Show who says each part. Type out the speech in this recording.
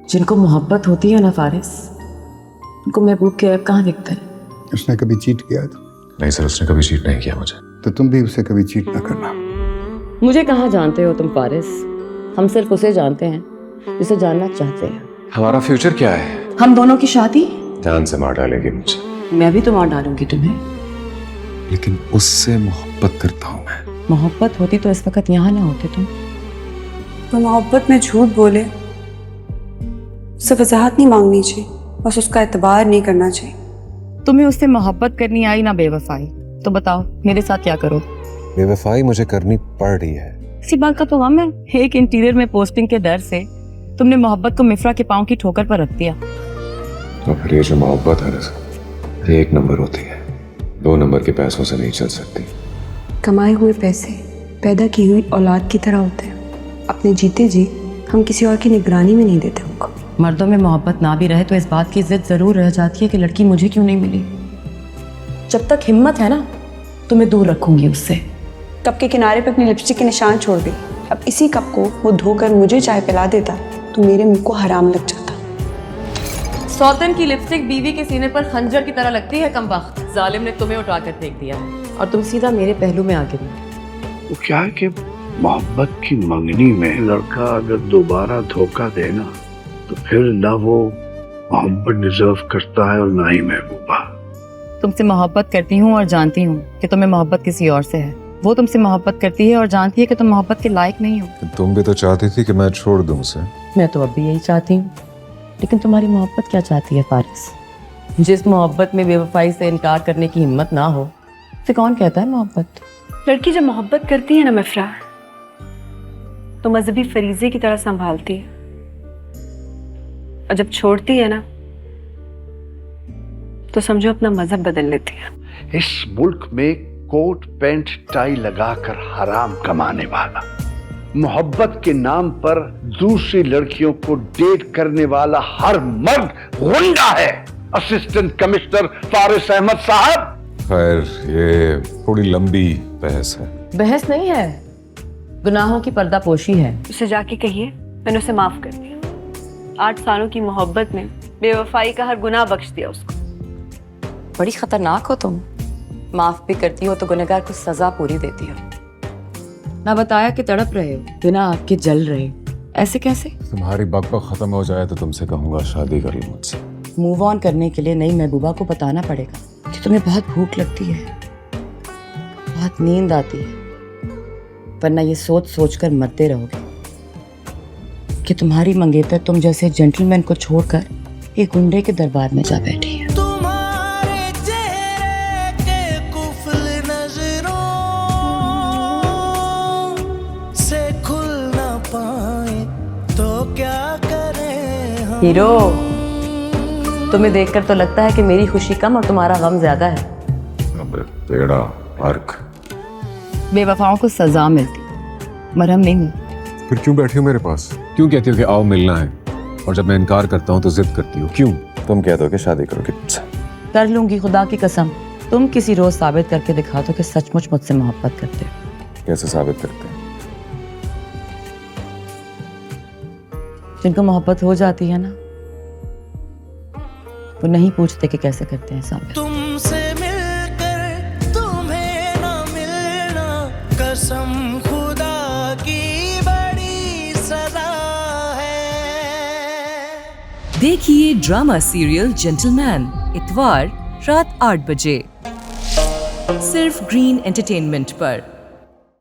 Speaker 1: जिनको मोहब्बत होती है ना फारिस, उनको महबूब के ऐप कहाँ दिखता है?
Speaker 2: उसने कभी चीट किया है?
Speaker 3: नहीं सर, उसने कभी चीट नहीं किया मुझे।
Speaker 2: तो तुम भी उसे कभी चीट ना करना।
Speaker 1: मुझे कहाँ जानते हो तुम फारिस? हम सिर्फ उसे जानते हैं जिसे जानना चाहते हैं।
Speaker 3: हमारा फ्यूचर क्या है?
Speaker 1: हम दोनों की शादी?
Speaker 3: जान से मार डालेगी मुझे।
Speaker 1: मैं भी तो मार डालूंगी तुम्हें।
Speaker 3: लेकिन उससे मोहब्बत करता हूँ मैं।
Speaker 1: मोहब्बत होती तो इस वक्त यहाँ ना होते तुम।
Speaker 4: तो मोहब्बत में झूठ बोले, उससे वजाहत नहीं मांगनी चाहिए, बस उसका एतबार नहीं करना चाहिए।
Speaker 1: तुम्हें उससे मोहब्बत करनी आई ना बेवफाई, तो बताओ मेरे साथ क्या करो?
Speaker 3: बेवफाई मुझे करनी पड़ रही है।
Speaker 1: इसी बात का तो गम है। एक इंटीरियर में पोस्टिंग के डर से तुमने मोहब्बत को मिफ्रा के पांव की ठोकर पर रख दिया।
Speaker 3: तो फिर ये जो मोहब्बत है ना, ये एक नंबर होती है, 2 नंबर के पैसों से नहीं चल सकती।
Speaker 4: कमाए हुए पैसे पैदा की हुई औलाद की तरह होते हैं, अपने जीते जी हम किसी और की निगरानी में नहीं देते उनको।
Speaker 1: मर्दों में मोहब्बत ना भी रहे तो इस बात की जिद जरूर रह जाती है कि लड़की मुझे क्यों नहीं मिली। जब तक हिम्मत है ना, तो मैं दूर रखूंगी उससे।
Speaker 4: कप के किनारे पे अपनी लिपस्टिक के निशान छोड़ दी। अब इसी कप को वो धोकर मुझे चाय पिला देता तो मेरे मुंह को हराम लग जाता।
Speaker 1: सौतन की लिपस्टिक बीवी के सीने पर खंजर की तरह लगती है। कमबख्त जालिम ने तुम्हें उठाकर फेंक दिया और तुम सीधा मेरे पहलू में आ गिरी।
Speaker 5: वो क्या है कि मोहब्बत की मंगनी में लड़का अगर दोबारा धोखा देना तो फिर ना वो मोहब्बत डिजर्व करता है और ना ही महबूबा।
Speaker 1: तुमसे मोहब्बत करती हूँ और जानती हूँ कि तुम्हें मोहब्बत किसी और से है। वो तुमसे मोहब्बत करती है और जानती है कि तुम मोहब्बत के लायक नहीं हो।
Speaker 3: तुम भी तो चाहती थी कि मैं छोड़ दूं उसे।
Speaker 1: मैं तो अब भी यही चाहती हूँ, लेकिन तुम्हारी मोहब्बत क्या चाहती है फारिस? जिस मोहब्बत में बेवफाई से इनकार करने की हिम्मत ना हो, उसे कौन कहता है मोहब्बत?
Speaker 4: लड़की जब मोहब्बत करती है ना मिफ्रा, तो मजहबी फरीजे की तरह संभालती है, और जब छोड़ती है ना, तो समझो अपना मजहब बदल लेती है।
Speaker 5: इस मुल्क में कोट पैंट टाई लगाकर हराम कमाने वाला, मोहब्बत के नाम पर दूसरी लड़कियों को डेट करने वाला हर मर्द गुंडा है। असिस्टेंट कमिश्नर फारिस अहमद साहब।
Speaker 3: खैर, ये थोड़ी लंबी बहस है।
Speaker 1: बहस नहीं है, गुनाहों की पर्दापोशी है।
Speaker 4: उसे जाके कहिए मैंने उसे माफ कर दिया। 8 सालों की मोहब्बत में बेवफाई का हर गुनाह बख्श दिया उसको। बड़ी खतरनाक हो तुम। माफ भी करती हो तो गुनहगार को सजा पूरी देती हो। ना बताया कि तड़प रहे हो, बिना आपके जल रहे। ऐसे कैसे?
Speaker 3: तुम्हारी बकबक खत्म हो जाए तो तुमसे कहूंगा शादी कर लो मुझसे।
Speaker 1: मूव ऑन करने के लिए नई महबूबा को बताना पड़ेगा कि तुम्हें बहुत भूख लगती है, बहुत नींद आती है, वरना ये सोच सोच कर मरते रहोगे कि तुम्हारी मंगेतर तुम जैसे जेंटलमैन को छोड़कर एक गुंडे के दरबार में जा बैठी है। हीरो, तुम्हें देखकर तो लगता है कि मेरी खुशी कम और तुम्हारा गम ज्यादा है।
Speaker 3: अबे तेरा अर्क।
Speaker 1: बेवफाओं को सजा मिलती, मरहम नहीं मिलती।
Speaker 3: फिर क्यों बैठी हो मेरे पास? क्यों कहती हो कि आओ मिलना है, और जब मैं इनकार करता हूँ तो जिद करती हो? क्यों? तुम कहते हो कि शादी करोगे मुझसे।
Speaker 1: कर लूंगी, खुदा की कसम। तुम किसी रोज साबित करके दिखा दो कि सचमुच मुझसे मोहब्बत करते हो।
Speaker 3: कैसे साबित करते हैं?
Speaker 1: जिनको मोहब्बत हो जाती है ना, वो नहीं पूछते कि कैसे करते हैं साबित।
Speaker 6: तुमसे मिलकर तुम्हें ना मिलना, कसम खुदा की बड़ी सजा है।
Speaker 7: देखिए ड्रामा सीरियल जेंटलमैन इतवार रात 8 बजे सिर्फ ग्रीन एंटरटेनमेंट पर।